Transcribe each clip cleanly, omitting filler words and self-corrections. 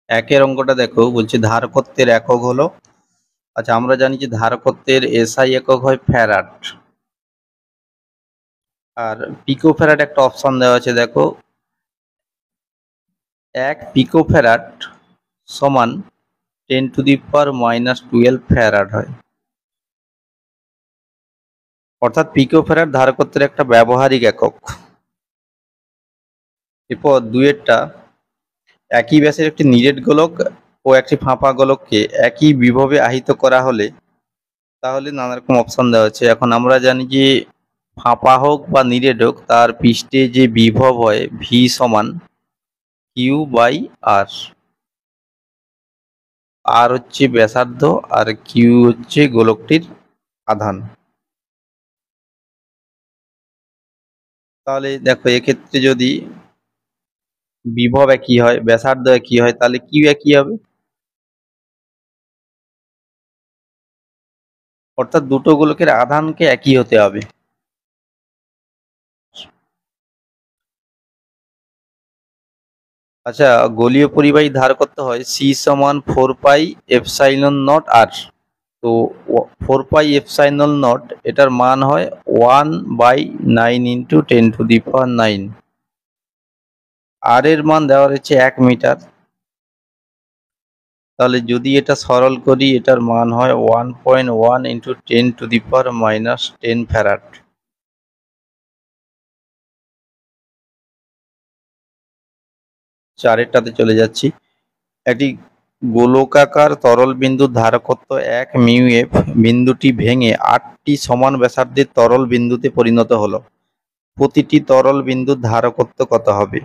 একের অঙ্কটা দেখো, বলছে ধারকত্বের একক হলো। আচ্ছা, আমরা জানি যে ধারকত্বের এসআই একক হয় ফ্যারাড, আর পিকো ফ্যারাড একটা অপশন দেওয়া আছে দেখো, 1 পিকো ফ্যারাড সমান 10⁻⁻12 ফ্যারাড হয়। অর্থাৎ পিকো ফ্যারাড ধারকত্বের একটা ব্যবহারিক একক। এরপর দুয়েরটা, একই ব্যাসের একটি নিরেট গোলক ও একটি ফাঁপা গোলককে একই বিভবে আহিত করা হলে তাহলে নানা রকম অপশন দেওয়া আছে। এখন আমরা জানি যে ফাঁপা হোক বা নিরেট হোক, তার পৃষ্ঠে যে বিভব হয় ভি সমান কিউ বাই আর। আর হচ্ছে ব্যাসার্ধ আর কিউ হচ্ছে গোলকটির আধান। তাহলে দেখো, এক্ষেত্রে যদি বিভব একই হয়, ব্যাসার্ধ একই হয়, তাহলে কিউ একই হবে। অর্থাৎ দুটো গোলকের আধানকে একই হতে হবে। আচ্ছা, গোলীয় পরিবাহী ধারকত্ব হয় সি সমান 4πε0 r। তো 4πε0 এটার মান হয় 1/9 × 10⁹। আর এর মান দেওয়া রয়েছে 1 মিটার। তাহলে যদি এটা সরল করি, এটার মান হয় 1.1 × 10⁻⁻10 ফ্যারাড। চারেরটাতে চলে যাচ্ছি। একটি গোলকাকার তরল বিন্দুর ধারকত্ব 1 μF বিন্দুটি ভেঙে 8টি সমান ব্যাসার্ধের তরল বিন্দুতে পরিণত হলো। প্রতিটি তরল বিন্দুর ধারকত্ব কত হবে?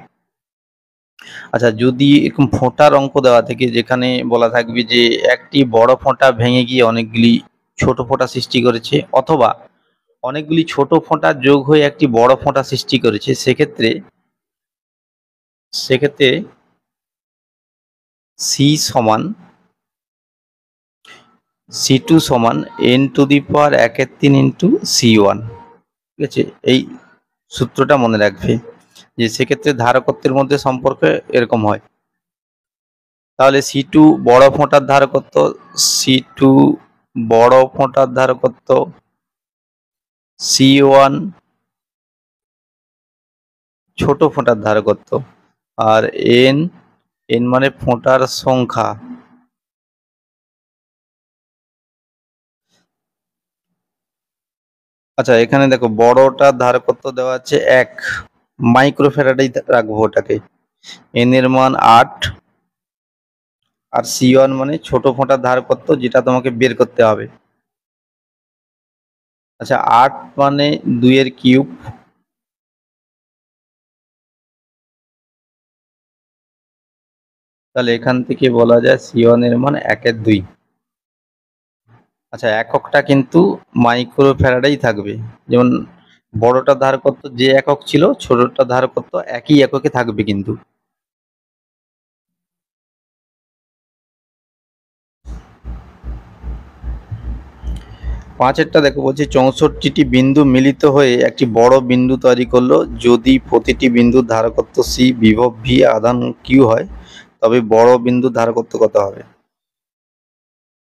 আচ্ছা, যদি এরকম ফোঁটার অঙ্ক দেওয়া থাকে, যেখানে বলা থাকবে যে একটি বড় ফোঁটা ভেঙে গিয়ে অনেকগুলি ছোট ফোঁটা সৃষ্টি করেছে, অথবা অনেকগুলি ছোট ফোঁটা যোগ হয়ে একটি বড় ফোঁটা সৃষ্টি করেছে, সেক্ষেত্রে সি সমান C2 সমান n⁻⁻1/3 × C1। ঠিক আছে, এই সূত্রটা মনে রাখবে যে সেক্ষেত্রে ধারকত্বের মধ্যে সম্পর্ক এরকম হয়। তাহলে C2 বড় ফোঁটার ধারকত্ব, C2 বড় ফোঁটার ধারকত্ব, C1 ছোট ফোঁটার ধারকত্ব, আর n মানে ফোঁটার সংখ্যা। আচ্ছা, এখানে দেখো বড়টার ধারকত্ব দেওয়া আছে 1 মাইক্রোফ্যারাডেই রাখবো ওটাকে। n এর মান 8, আর C1 মানে ছোট ফোঁটার ধারকত্ব, যেটা তোমাকে বের করতে হবে। আচ্ছা, 8 মানে 2 এর কিউব, তাহলে এখান থেকে বলা যায় C1 এর মান 1/2। আচ্ছা, এককটা কিন্তু মাইক্রোফ্যারাডেই থাকবে। যেমন বড়টা ধারকত্ব যে একক ছিল, ছোটটা ধারকত্ব একই এককে থাকবে কিন্তু। পাঁচেরটা দেখো, বলছি 64টি বিন্দু মিলিত হয়ে একটি বড় বিন্দু তৈরি করলো। যদি প্রতিটি বিন্দুর ধারকত্ব C, বিভব V, আধান Q হয়, তবে বড় বিন্দুর ধারকত্ব কত হবে?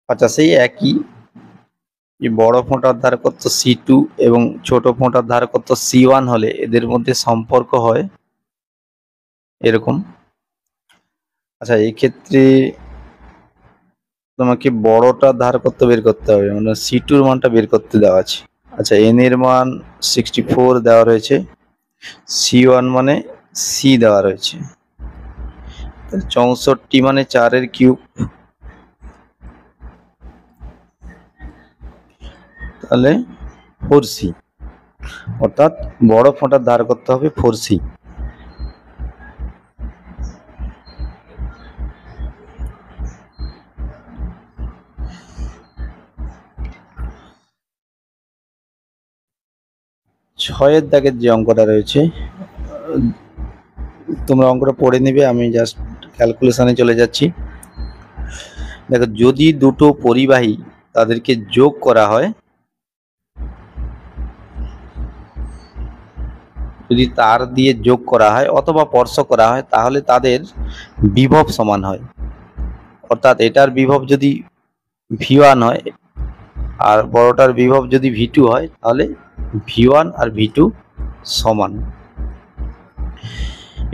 আচ্ছা, সেই একই, বড় ফোঁটার ধারকত্ব C2 এবং ছোট ফোঁটার ধারকত্ব C1 হলে এদের মধ্যে সম্পর্ক হয় এরকম। আচ্ছা, এই ক্ষেত্রে তোমাকে বড়টার ধারকত্ব বের করতে হবে, মানে C2 এর মানটা বের করতে দেওয়া আছে। আচ্ছা, n এর মান 64 দেওয়া রয়েছে, C1 মানে C দেওয়া রয়েছে। 64 মানে 4 এর কিউব, তাহলে 4C। অর্থাৎ বড় ফোঁটার ধারকত্ব হবে 4C। ছয়ের দাগের যে অঙ্কটা রয়েছে, তোমরা অঙ্কটা পড়ে নিবে, আমি জাস্ট ক্যালকুলেশনে চলে যাচ্ছি। দেখো, যদি দুটো পরিবাহী তাদেরকে যোগ করা হয়, যদি তার দিয়ে যোগ করা হয় অথবা স্পর্শ করা হয়, তাহলে তাদের বিভব সমান হয়। অর্থাৎ এটার বিভব যদি V1 হয় আর বড়টার বিভব যদি V2 হয়, তাহলে V1 আর V2 সমান।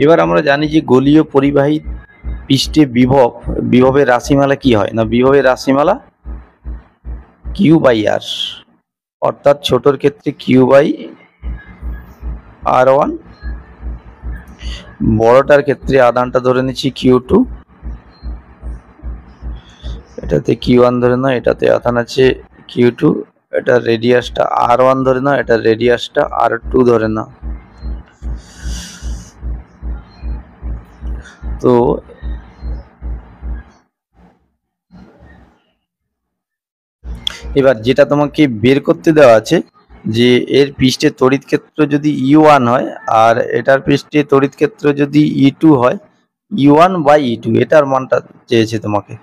এবার আমরা জানি যে গোলীয় পরিবাহী পৃষ্ঠে বিভবের রাশিমালা কি হয় না, বিভবের রাশিমালা Q/R, অর্থাৎ ছোটর ক্ষেত্রে Q/R1, বড়টার ক্ষেত্রে আধানটা ধরে নিচ্ছি Q2, এটাতে Q1 ধরে নাও, এটাতে আধান আছে Q2, এটা রেডিয়াসটা R1 ধরে নাও, এটা রেডিয়াসটা R2 ধরে নাও। তো এবার যেটা তোমাকে বের করতে দেওয়া আছে যে এর পৃষ্ঠে তড়িৎ ক্ষেত্র যদি E1 হয় আর এটার পৃষ্ঠে তড়িৎ ক্ষেত্র যদি E2 হয়, E1/E2 এটার মানটা চেয়েছে তোমাকে।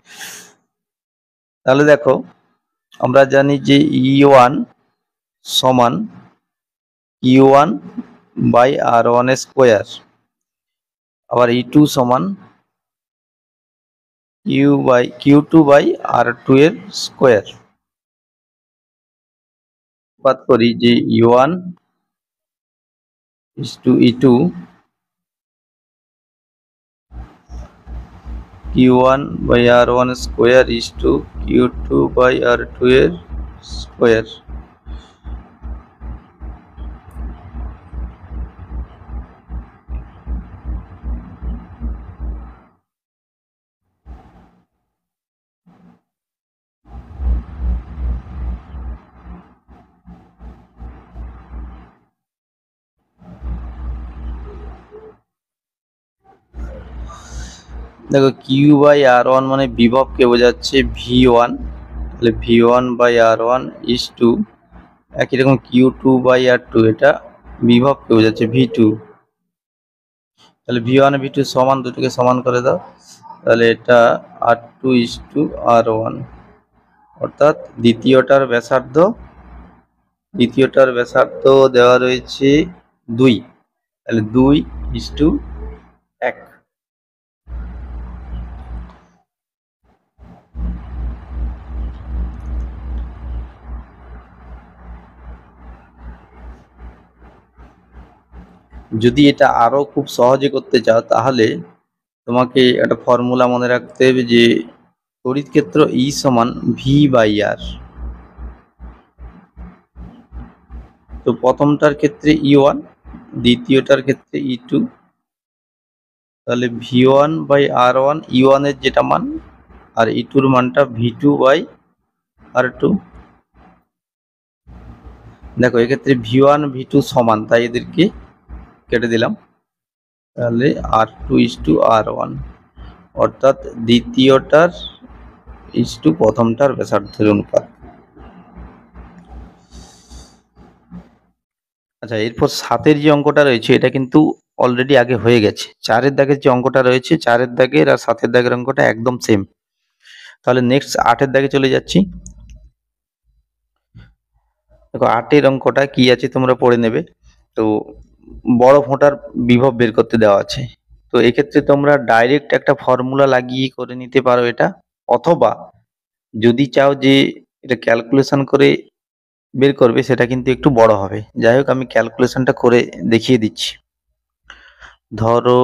তাহলে দেখো, আমরা জানি যে E1 সমান Q1/R1 স্কোয়ার, আবার E2 সমান Q2/R2 এর স্কোয়ার। বাদ করি যে E1 E2 Q1/R1 square is to Q2/R2 এর স্কোয়ার। দেখো, Q/R1 মানে বিভবকে বোঝাচ্ছে V1, তাহলে V1/R1 is to একই রকম Q2/R2, এটা বিভবকে বোঝাচ্ছে V2, তাহলে V1 V2 সমান, দুটোকে সমান করে দাও, তাহলে এটা R2 is to R1, অর্থাৎ দ্বিতীয়টার ব্যাসার্ধ দেওয়া রয়েছে 2, তাহলে 2 is to 1। যদি এটা আরো খুব সহজে করতে চাও, তাহলে তোমাকে একটা ফর্মুলা মনে রাখতে হবে যে তড়িৎ ক্ষেত্র E সমান V/R। তো প্রথমটার ক্ষেত্রে E1, দ্বিতীয়টার ক্ষেত্রে E2, তাহলে V1/R1 E1 এর যেটা মান আর E2 এর মানটা V2/R2। দেখো, এক্ষেত্রে V1 V2 সমান, তাই এদেরকে কেটে দিলাম, তাহলে R2 is to R1, অর্থাৎ দ্বিতীয়টার is to প্রথমটার ব্যাসার্ধের অনুপাত। আচ্ছা, এরপর 7 যে অঙ্কটা রয়েছে এটা কিন্তু অলরেডি আগে হয়ে গেছে। 4 দাগের যে অঙ্কটা রয়েছে, 4 দাগের আর 7 দাগের অঙ্কটা একদম সেম। তাহলে নেক্সট 8 দাগে চলে যাচ্ছি। দেখো, 8 অঙ্কটা কি আছে তোমরা পড়ে নেবে। তো বড় ফোঁটার বিভব বের করতে দেওয়া আছে, তো এক্ষেত্রে তোমরা ডাইরেক্ট একটা ফর্মুলা লাগিয়ে করে নিতে পারো এটা, অথবা যদি চাও যে এটা ক্যালকুলেশন করে বের করবে, সেটা কিন্তু একটু বড় হবে। যাই হোক, আমি ক্যালকুলেশনটা করে দেখিয়ে দিচ্ছি। ধরো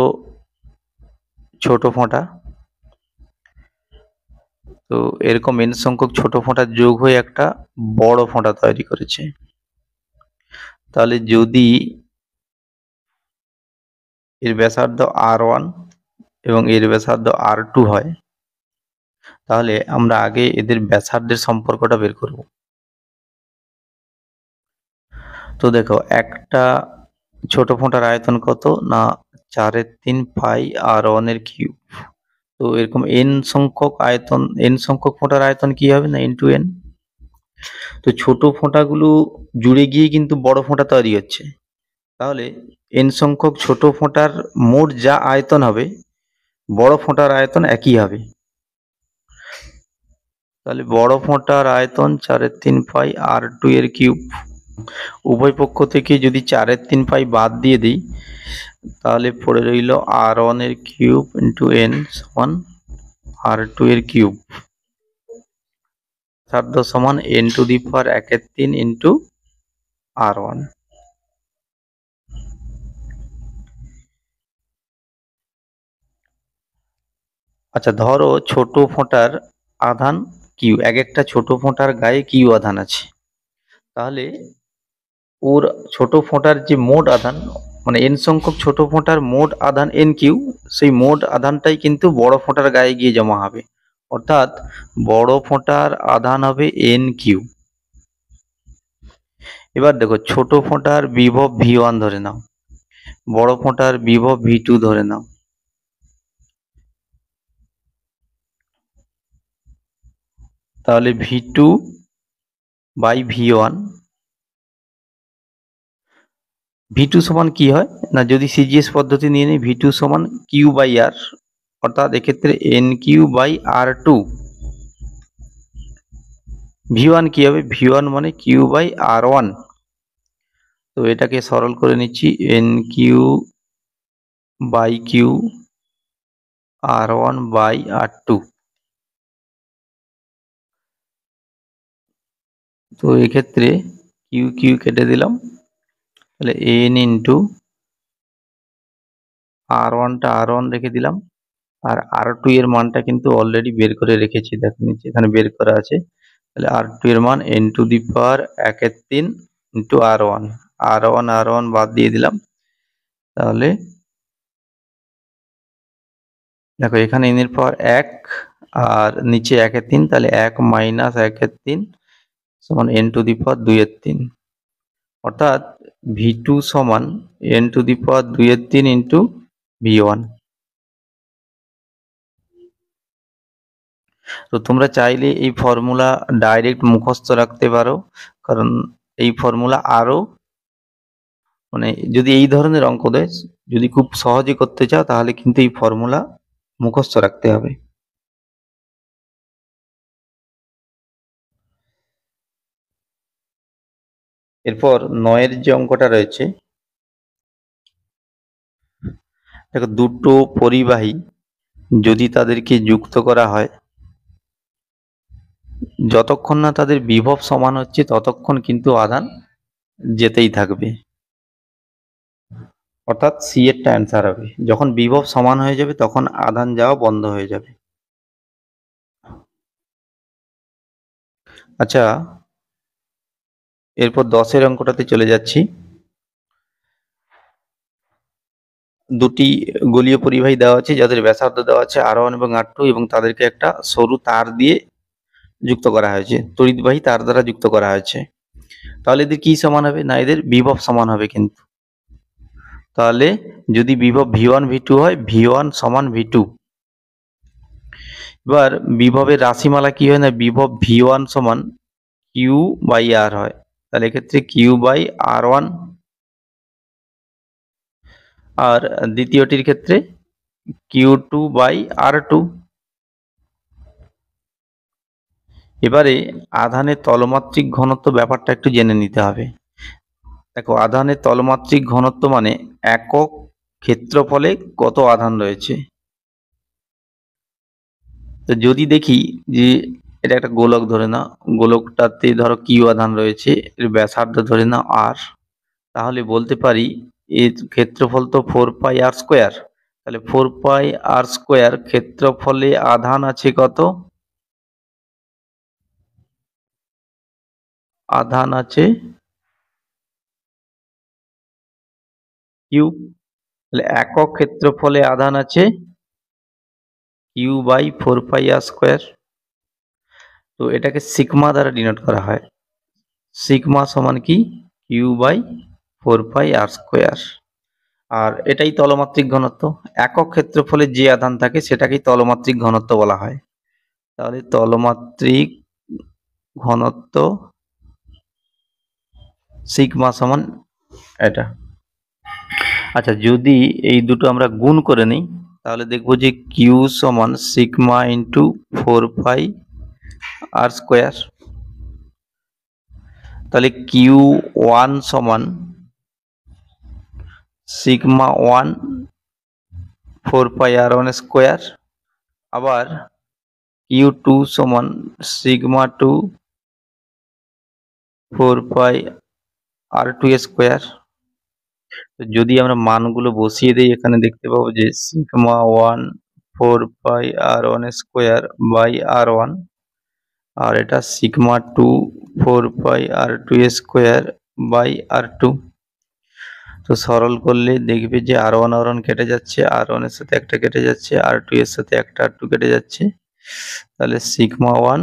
ছোট ফোঁটা, তো এরকম n সংখ্যক ছোট ফোঁটার যোগ হয়ে একটা বড় ফোঁটা তৈরি করেছে। তাহলে যদি এর ব্যাসার্ধ R1 এবং এর ব্যাসার্ধ R2 হয়, তাহলে আমরা আগে এদের ব্যাসার্ধের সম্পর্কটা বের করব। তো দেখো, একটা ছোট ফোঁটার আয়তন কত না 4/3 পাই R1 এর কিউব। তো এরকম n সংখ্যক ফোঁটার আয়তন কি হবে না ইনটু n। তো ছোট ফোঁটাগুলো জুড়ে গিয়ে কিন্তু বড় ফোঁটা তৈরি হচ্ছে, তাহলে n সংখ্যক ছোট ফোঁটার মোট যা আয়তন হবে, বড় ফোঁটার আয়তন একই হবে। তাহলে বড় ফোঁটার আয়তন 4/3 পাই R2 এর কিউব। উভয় পক্ষ থেকে যদি 4/3 পাই বাদ দিয়ে দিই, তাহলে পড়ে রইল R1 এর কিউব ইন্টু n সমান R2 এর কিউব ব্যাসার্ধ সমান n to the power 1/3 into R1। আচ্ছা, ধরো ছোট ফোঁটার আধান কিউ, এক একটা ছোট ফোঁটার গায়ে কিউ আধান আছে, তাহলে ওর ছোট ফোঁটার যে মোট আধান, মানে এন সংখ্যক ছোট ফোঁটার মোট আধান এন কিউ, সেই মোট আধানটাই কিন্তু বড় ফোঁটার গায়ে গিয়ে জমা হবে, অর্থাৎ বড় ফোঁটার আধান হবে এন কিউ। এবার দেখো, ছোট ফোঁটার বিভব V1 ধরে নাও, বড় ফোঁটার বিভব V2 ধরে নাও, তাহলে V2 বাই V1, V2 সমান কি হয় না, যদি সিজিএস পদ্ধতি নিয়ে নিই, V2 সমান কিউ বাই আর, অর্থাৎ এক্ষেত্রে N q by R2। V1 কি হবে, V1 মানে কিউ বাই R1, তো এটাকে সরল করে নিচ্ছি, n q by q R1 by R2। তো এক্ষেত্রে কিউ কিউ কেটে দিলাম, তাহলে এন ইন্টু R1টা R1 রেখে দিলাম, আর R2 এর মানটা কিন্তু অলরেডি বের করে রেখেছি, দেখো নিচে এখানে বের করা আছে, তাহলে R2 এর মান n to the power 1/3 into R1, R1 বাদ দিয়ে দিলাম, তাহলে দেখো এখানে n এর পাওয়ার 1 আর নিচে 1/3, তাহলে 1 মাইনাস 1/3 সমান n টু দি পাওয়ার 2/3, অর্থাৎ V2 সমান n to the power 2/3 into V1। তো তোমরা চাইলে এই ফর্মুলা ডাইরেক্ট মুখস্থ রাখতে পারো, কারণ এই ফর্মুলা আরো, মানে যদি এই ধরনের অঙ্ক দেয়, যদি খুব সহজে করতে চাও, তাহলে কিন্তু এই ফর্মুলা মুখস্থ রাখতে হবে। এরপর 9 যে অঙ্কটা রয়েছে, দেখো দুটো পরিবাহী যদি তাদেরকে যুক্ত করা হয়, যতক্ষণ না তাদের বিভব সমান হচ্ছে ততক্ষণ কিন্তু আধান যেতেই থাকবে, অর্থাৎ সি এরটা অ্যান্সার হবে। যখন বিভব সমান হয়ে যাবে তখন আধান যাওয়া বন্ধ হয়ে যাবে। আচ্ছা, এরপর 10 অঙ্কটাতে চলে যাচ্ছি। দুটি গোলীয় পরিবাহী দেওয়া আছে, যাদের ব্যাসার্ধ দেওয়া আছে R1 এবং R2, এবং তাদেরকে একটা সরু তার দিয়ে যুক্ত করা হয়েছে, তড়িৎবাহী তার দ্বারা যুক্ত করা হয়েছে। তাহলে এদের কি সমান হবে না, এদের বিভব সমান হবে কিন্তু। তাহলে যদি বিভব V1 V2 হয়, V1 সমান V2। এবার বিভবের রাশিমালা কি হয় না, বিভব V1 সমান কিউ বাই আর হয়, তাহলে এক্ষেত্রে কিউ বাই R1, আর দ্বিতীয়টির ক্ষেত্রে Q2 বাই R2। এবারে আধানের তলমাত্রিক ঘনত্ব ব্যাপারটা একটু জেনে নিতে হবে। দেখো, আধানের তলমাত্রিক ঘনত্ব মানে একক ক্ষেত্রফলে কত আধান রয়েছে। তো যদি দেখি যে এটা একটা গোলক ধরে নাও, গোলকটাতে ধরো কিউ আধান রয়েছে, এর ব্যাসার্ধ ধরে নাও আর, তাহলে বলতে পারি এর ক্ষেত্রফল তো 4πr², তাহলে 4πr² ক্ষেত্রফলে আধান আছে কত, আধান আছে কিউ, তাহলে একক ক্ষেত্রফলে আধান আছে কিউ বাই 4πr²। তো এটাকে সিগমা দ্বারা ডিনোট করা হয়, সিগমা সমান কি কিউ বাই 4πr²। আর এটাই তলমাত্রিক ঘনত্ব, একক ক্ষেত্রফলে যে আধান থাকে সেটাকেই তলমাত্রিক ঘনত্ব বলা হয়। তাহলে তলমাত্রিক ঘনত্ব সিগমা সমান এটা। আচ্ছা, যদি এই দুটো আমরা গুণ করে নিই, তাহলে দেখবো যে কিউ সমান সিগমা ইন্টু 4πr², তাহলে Q1 সমান সিগমা 1 4πr1²। আবার Q2 সমান সিগমা 2 4 পাই R2 স্কোয়ার। যদি আমরা মানগুলো বসিয়ে দিই এখানে দেখতে পাবো যে sigma 1 4 pi R1 square by R1, আর এটা sigma 2 4 pi R2 square by R2। তো সরল করলে দেখবে যে R1 R1 কেটে যাচ্ছে, R1 এর সাথে একটা কেটে যাচ্ছে, R2 এর সাথে একটা R2 কেটে যাচ্ছে। তাহলে সিগমা 1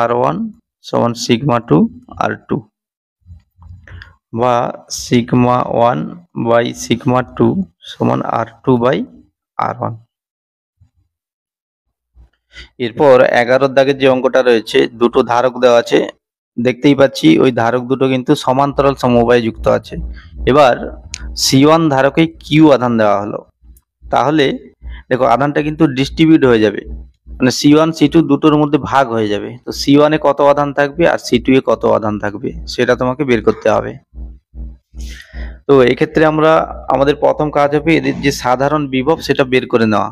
R1 সমান সিগমা 2 R2, বা সিগমা 1 বাই সিগমা 2 সমান R2 বাই R1। এরপর 11 দাগের যে অঙ্কটা রয়েছে, দুটো ধারক দেওয়া আছে, দেখতেই পাচ্ছি ওই ধারক দুটো কিন্তু সমান্তরাল সমবায়ে যুক্ত আছে। এবার C1 ধারকে কিউ আধান দেওয়া হলো, তাহলে দেখো আধানটা কিন্তু ডিস্ট্রিবিউট হয়ে যাবে, মানে C1 C2 দুটোর মধ্যে ভাগ হয়ে যাবে। তো C1 এ কত আধান থাকবে আর C2 এ কত আধান থাকবে সেটা তোমাকে বের করতে হবে। তো এক্ষেত্রে আমাদের প্রথম কাজ হবে এদের যে সাধারণ বিভব সেটা বের করে নেওয়া।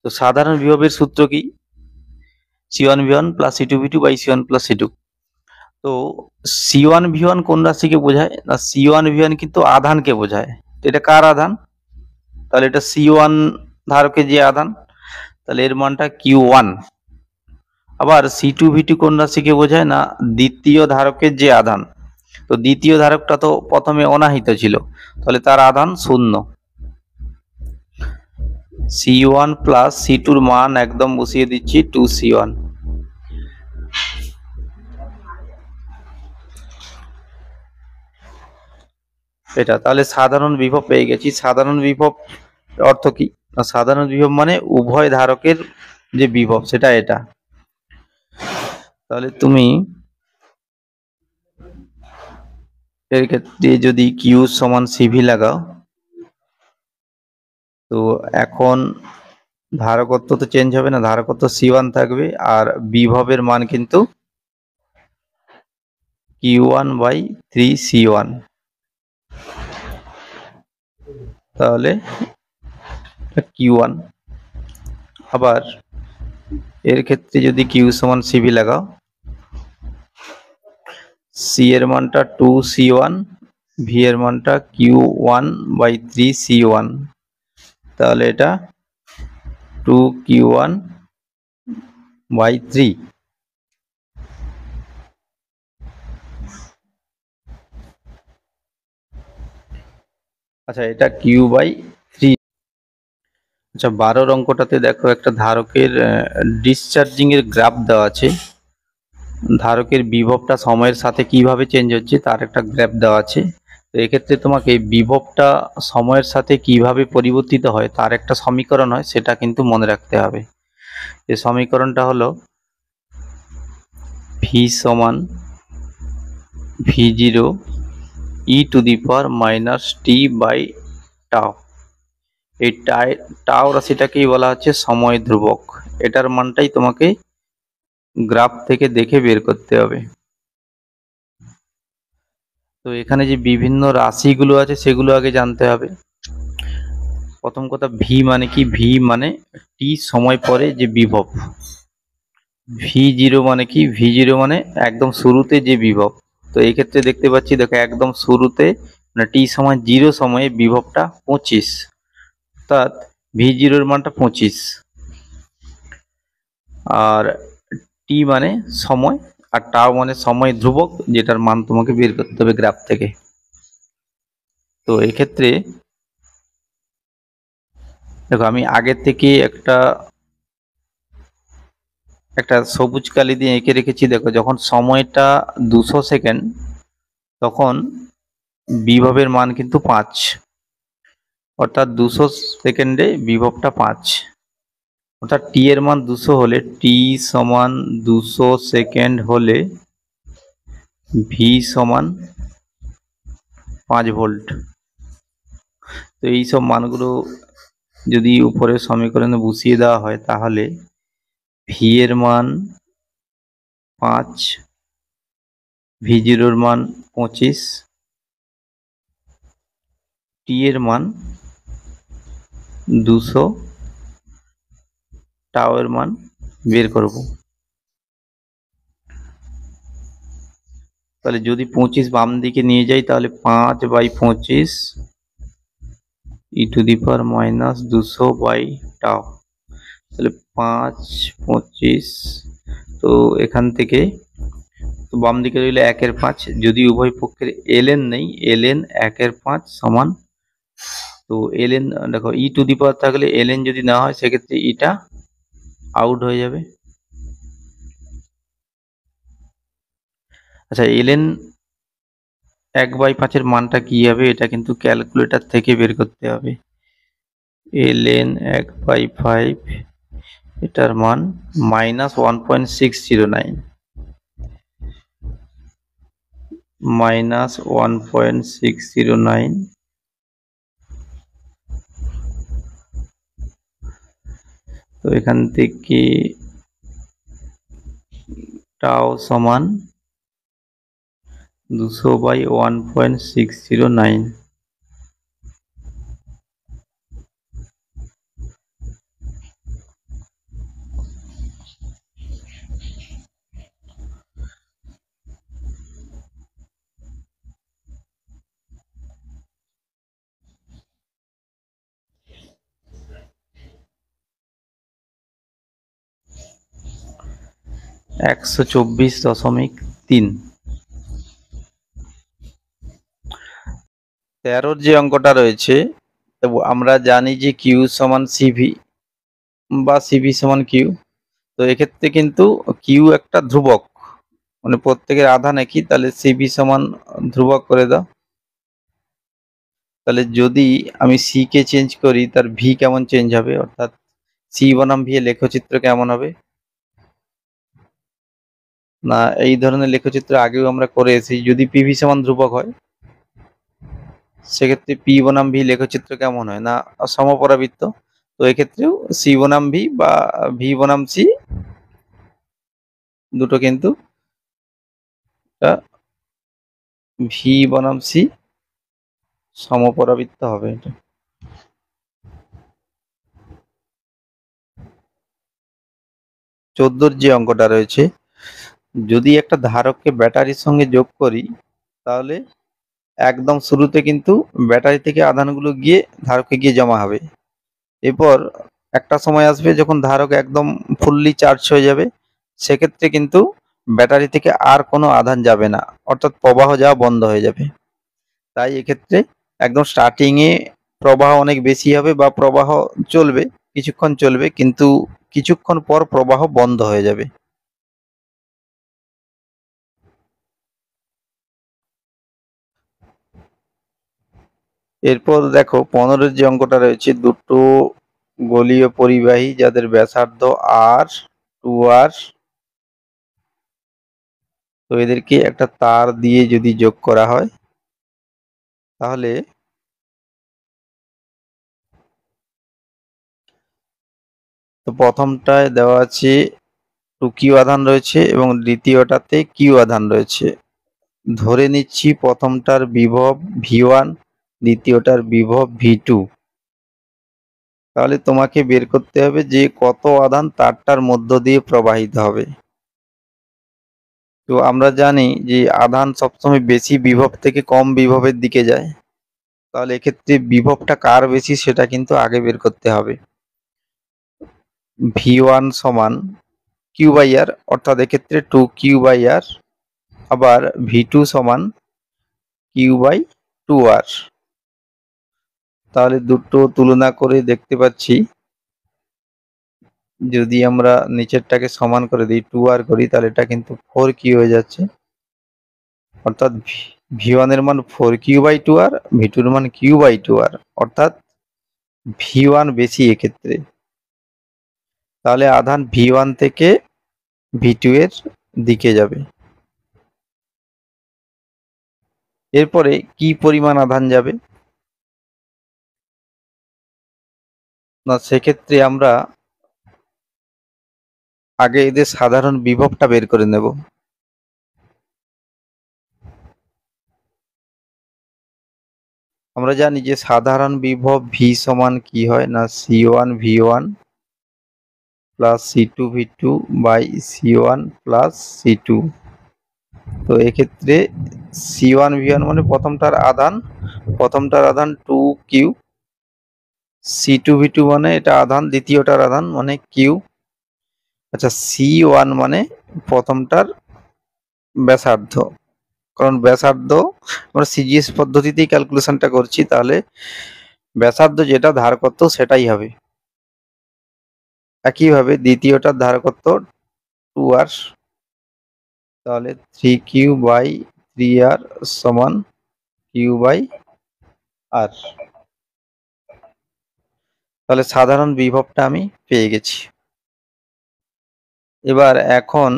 তো সাধারণ বিভবের সূত্র কি? C1 V1 plus C2 V2 by C1 plus C2। তো C1 V1 কোন রাশিকে বোঝায় না? C1 V1 কিন্তু আধানকে বোঝায়। তো এটা কার আধান? তাহলে এটা C1 ধারকের যে আধান, তাহলে এর মানটা Q1। আবার C2 V2 কোন রাশিকে বোঝায় না? দ্বিতীয় ধারকের যে আধান। তো দ্বিতীয় ধারকটা তো প্রথমে অনাহিত ছিল, তাহলে তার আধান 0। C1 প্লাস C2 মান একদম বসিয়ে দিচ্ছি 2C1। এটা তাহলে সাধারণ বিভব পেয়ে গেছি। সাধারণ বিভব অর্থ কি? সাধারণ বিভব মানে উভয় ধারকের যে বিভব সেটা এটা। তাহলে তুমি এর ক্ষেত্রে যদি কিউ সমান সিভি লাগাও, তো এখন ধারকত্ব তো চেঞ্জ হবে না, ধারকত্ব C1 থাকবে, আর বিভবের মান কিন্তু Q1 বাই 3C1। তাহলে Q1। আবার এর ক্ষেত্রে যদি কিউ সমান সিভি লাগাও, সি এর মানটা 2C1, ভি এর মানটা Q1 বাই 3C1, তাহলে এটা 2Q1 বাই 3। আচ্ছা, এটা কিউ বাই 3। আচ্ছা, 12 অঙ্কটাতে দেখো একটা ধারকের ডিসচার্জিং এর গ্রাফ দেওয়া আছে। ধারকের বিভবটা সময়ের সাথে কিভাবে চেঞ্জ হচ্ছে তার একটা গ্রাফ দেওয়া আছে। তো এক্ষেত্রে তোমাকে বিভবটা সময়ের সাথে কিভাবে পরিবর্তিত হয় তার একটা সমীকরণ হয়, সেটা কিন্তু মনে রাখতে হবে। এই সমীকরণটা হলো ভি সমান V0 e⁻ বাই টাও। এই টাও রাশিটাকেই বলা হচ্ছে সময় ধ্রুবক। এটার মানটাই তোমাকে গ্রাফ থেকে দেখে বের করতে হবে। তো এখানে যে বিভিন্ন রাশিগুলো আছে সেগুলো আগে জানতে হবে। প্রথম কথা, ভি মানে কি? ভি মানে টি সময় পরে যে বিভব। V0 মানে কি? V0 মানে একদম শুরুতে যে বিভব। তো এই ক্ষেত্রে দেখতে পাচ্ছি, দেখো একদম শুরুতে মানে টি সমান 0 সময়ে বিভবটা 25, অর্থাৎ V0 এর মানটা 25। আর টি মানে সময়, আর টাও মানে সময় ধ্রুবক, যেটার মান তোমাকে বের করতে হবে গ্রাফ থেকে। তো এক্ষেত্রে দেখো আমি আগে থেকে একটা সবুজ কালি দিয়ে এঁকে রেখেছি। দেখো যখন সময়টা 200 সেকেন্ড তখন বিভবের মান কিন্তু 5, অর্থাৎ 200 সেকেন্ডে বিভবটা 5, অর্থাৎ টি এর মান 200 হলে, টি সমান 200 সেকেন্ড হলে ভি সমান 5 ভোল্ট। তো এই সব মানগুলো যদি উপরে সমীকরণে বসিয়ে দেওয়া হয় তাহলে ভি এর মান 5, V0 এর মান 25, টি এর মান 200, টাও এর মান বের করব। তাহলে যদি 25 বাম দিকে নিয়ে যাই তাহলে 5/25 e⁻²০০/τ। তাহলে 5/25, তো এখান থেকে তো বাম দিকে রইল 1/5। যদি উভয় পক্ষের ln নেই, ln 1/5 সমান, তো ln দেখো e⁻ থাকলে ln যদি না হয় সেক্ষেত্রে এটা আউট হয়ে যাবে। আচ্ছা, ln 1/5 এর মানটা কি হবে, এটা কিন্তু ক্যালকুলেটর থেকে বের করতে হবে। ln 1/5 এটার মান -1.609, -1.609, তো এখান থেকে টাও সমান 200/1.609। (124.3) 13 যে অঙ্কটা রয়েছে, আমরা জানি যে কিউ সমান সিভি বা সিভি সমান কিউ। তো এক্ষেত্রে কিন্তু কিউ একটা ধ্রুবক, মানে প্রত্যেকের আধান একই, তাহলে সিভি সমান ধ্রুবক করে দাও। তাহলে যদি আমি সি কে চেঞ্জ করি, তার ভি কেমন চেঞ্জ হবে, অর্থাৎ সি বনাম ভি এর লেখচিত্র কেমন হবে? না, এই ধরনের লেখচিত্র আগেও আমরা করে এসেছি। যদি পিভি সমান ধ্রুবক হয় সেক্ষেত্রে পি বনাম ভি লেখচিত্র কেমন হয়, না সমপরাবৃত্ত। তো এক্ষেত্রেও সি বনাম ভি বা ভি বনাম সি দুটো কিন্তু ভি বনাম সি সমপরাবৃত্ত হবে। এটা 14 যে অঙ্কটা রয়েছে, যদি একটা ধারককে ব্যাটারির সঙ্গে যোগ করি তাহলে একদম শুরুতে কিন্তু ব্যাটারি থেকে আধানগুলো গিয়ে ধারকে গিয়ে জমা হবে। এরপর একটা সময় আসবে যখন ধারক একদম ফুললি চার্জ হয়ে যাবে, সেক্ষেত্রে কিন্তু ব্যাটারি থেকে আর কোনো আধান যাবে না, অর্থাৎ প্রবাহ যাওয়া বন্ধ হয়ে যাবে। তাই এক্ষেত্রে একদম স্টার্টিং এ প্রবাহ অনেক বেশি হবে বা প্রবাহ চলবে, কিছুক্ষণ চলবে, কিন্তু কিছুক্ষণ পর প্রবাহ বন্ধ হয়ে যাবে। এরপর দেখো 15 যে অঙ্কটা রয়েছে, দুটো গোলীয় পরিবাহী যাদের ব্যাসার্ধ আর, 2r, তো এদেরকে একটা তার দিয়ে যদি যোগ করা হয় তাহলে তো প্রথমটায় দেওয়া আছে 2q আধান রয়েছে এবং দ্বিতীয়টাতে q আধান রয়েছে। ধরে নিচ্ছি প্রথমটার বিভব v1, দ্বিতীয়টার বিভব v2। তাহলে তোমাকে বের করতে হবে যে কত আধান তারটার মধ্য দিয়ে প্রবাহিত হবে। তো আমরা জানি যে আধান সবসময় বেশি বিভব থেকে কম বিভবের দিকে যায়। তাহলে এক্ষেত্রে বিভবটা কার বেশি সেটা কিন্তু আগে বের করতে হবে। v1 সমান q/r, অর্থাৎ এক্ষেত্রে 2q/r, আবার v2 সমান q/2r। তাহলে দুটো তুলনা করে দেখতে পাচ্ছি, যদি আমরা নিচেরটাকে সমান করে দিই 2r করি তাহলে এটা কিন্তু 4q হয়ে যাচ্ছে, অর্থাৎ v1 এর মান 4q/2r, v2 এর মান q/2r, অর্থাৎ v1 বেশি এক্ষেত্রে। তাহলে আধান v1 থেকে v2 এর দিকে যাবে। এরপরে কি পরিমাণ আধান যাবে, না সেক্ষেত্রে আমরা আগে এদের সাধারণ বিভবটা বের করে নেব। আমরা জানি যে সাধারণ বিভব v সমান কি হয়, না c1 v1 plus C2V2 by C1 plus C2। তো এক্ষেত্রে C1V1 মানে প্রথমটার আধান 2Q, C2V2 মানে এটা আধান, দ্বিতীয়টার আধান মানে Q। আচ্ছা, C1 মানে প্রথমটার ব্যাসার্ধ, কারণ ব্যাসার্ধ আমরা সিজিএস পদ্ধতিতেই ক্যালকুলেশনটা করছি, তাহলে ব্যাসার্ধ যেটা ধারকত্ব সেটাই হবে। একইভাবে দ্বিতীয়টার ধারকত্ব 2R, তাহলে 3Q/3R সমান Q/R। তাহলে সাধারণ বিভবটা আমি পেয়ে গেছি। এবার এখন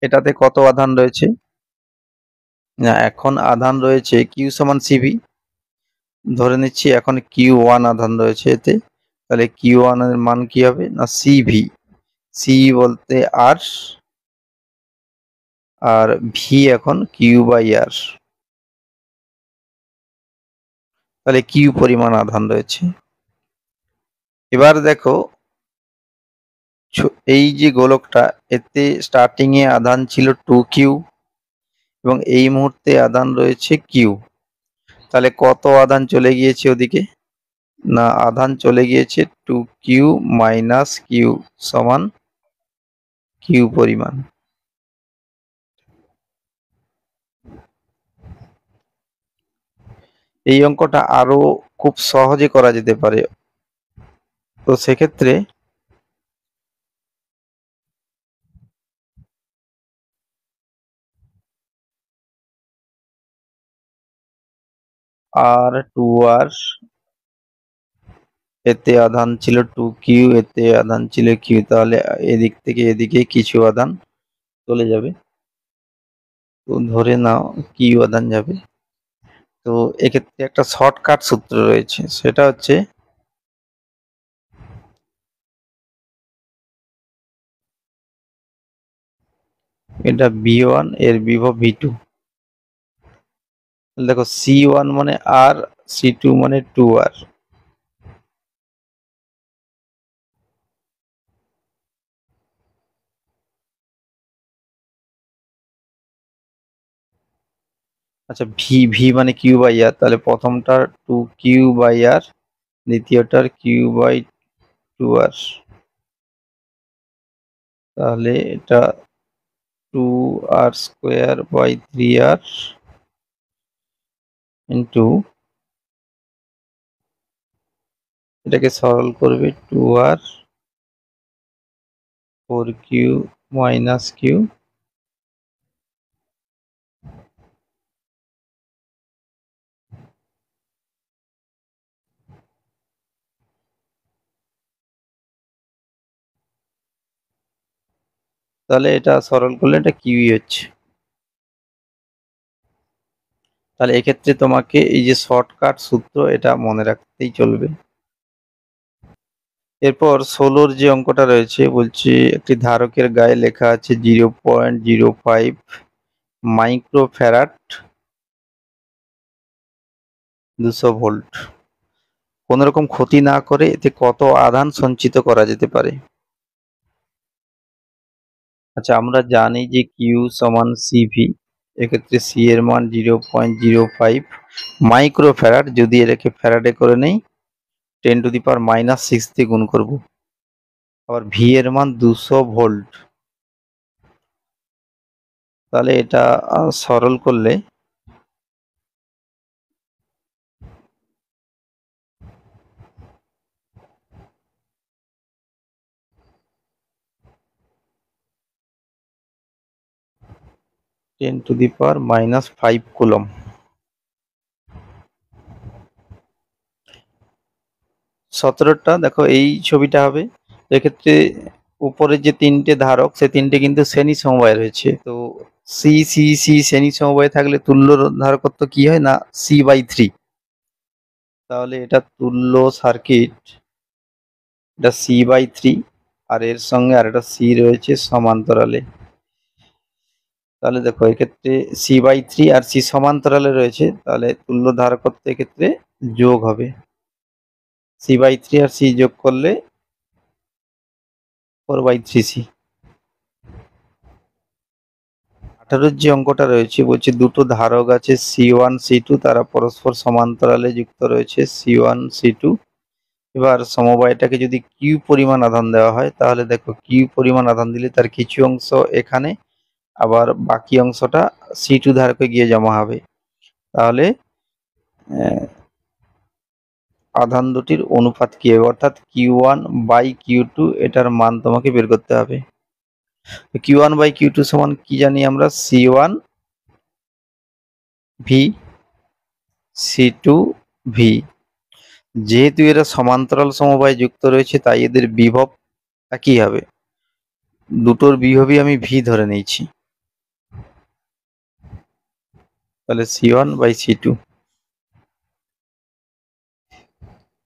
এটাতে কত আধান রয়েছে, না এখন আধান রয়েছে Q সমান CV, ধরে নিচ্ছি এখন Q1 আধান রয়েছে এতে, তাহলে Q1 এর মান কি হবে না CV, C বলতে R আর V এখন Q/R, তাহলে Q পরিমাণ আধান রয়েছে। এবার দেখো এই যে গোলকটা, এতে স্টার্টিং এ আধান ছিল 2Q এবং এই মুহূর্তে আধান রয়েছে Q, তাহলে কত আধান চলে গিয়েছে ওদিকে, না আধান চলে গিয়েছে 2Q - Q সমান Q পরিমাণ। এই অঙ্কটা আরো খুব সহজে করা যেতে পারে, তো সেক্ষেত্রে R2R, এতে আধান ছিল 2Q, এতে আধান ছিল Q, তাহলে এদিক থেকে এদিকে কিছু আধান চলে যাবে, তো ধরে নাও Q আধান যাবে। তো এক্ষেত্রে একটা শর্টকাট সূত্র রয়েছে, সেটা হচ্ছে এটা V1 এর বিভব V2। দেখো C1 মানে R, C2 মানে 2R, আচ্ছা V মানে Q/R, তাহলে প্রথমটার 2Q/R, দ্বিতীয়টার Q/2R, তাহলে এটা 2R² / 3R ইন্টু, এটাকে সরল করবে 2R 4Q - Q, তাহলে এটা সরল করলে এটা কিউই হচ্ছে। তাহলে এক্ষেত্রে তোমাকে এই যে শর্টকাট সূত্র এটা মনে রাখতেই চলবে। এরপর 16 যে অঙ্কটা রয়েছে, বলছে একটি ধারকের গায়ে লেখা আছে 0.05 মাইক্রোফ্যারাড 200 ভোল্ট, কোন রকম ক্ষতি না করে এতে কত আধান সঞ্চিত করা যেতে পারে। আচ্ছা, আমরা জানি যে কিউ সমান সিভি, এক্ষেত্রে সি এর মান 0.05 মাইক্রোফ্যারাড, যদি এটাকে ফ্যারাডে করে নেই 10⁻⁻6 দিয়ে গুণ করব। আবার ভি এর মান 200 ভোল্ট, তাহলে এটা সরল করলে (10⁻⁻5 কুলম। 17টা দেখো এই ছবিটা হবে, এক্ষেত্রে উপরে যে তিনটে ধারক সে তিনটে কিন্তু শ্রেণী সমবায় রয়েছে, তো সি সি সি শ্রেণী সমবায় থাকলে তুল্য ধারকত্ব কি হয় না C/3, তাহলে এটা তুল্য সার্কিট, এটা C/3 আর এর সঙ্গে আর একটা সি রয়েছে সমান্তরালে, তাহলে দেখো এক্ষেত্রে C/3 আর সি সমান্তরালে রয়েছে, তাহলে তুল্য ধারকত্ব এক্ষেত্রে যোগ হবে c/3 আর c যোগ করলে 4/3c। 18 যে অঙ্কটা রয়েছে বলছে দুটো ধারক আছে C1 C2, তারা পরস্পর সমান্তরালে যুক্ত রয়েছে C1 C2। এবার সমবায়টাকে যদি কিউ পরিমাণ আধান দেওয়া হয় তাহলে দেখো কিউ পরিমাণ আধান দিলে তার কিছু অংশ এখানে, আবার বাকি অংশটা C2 ধারকে গিয়ে জমা হবে। তাহলে আধান দুটির অনুপাত কি হবে, অর্থাৎ Q1/Q2 এটার মান তোমাকে বের করতে হবে। Q1/Q2 সমান কি জানি আমরা, C1V C2V। যেহেতু এরা সমান্তরাল সমবায় যুক্ত রয়েছে তাই এদের বিভব একই হবে, দুটোর বিভবই আমি V ধরে নিয়েছি, তাহলে C1/C2।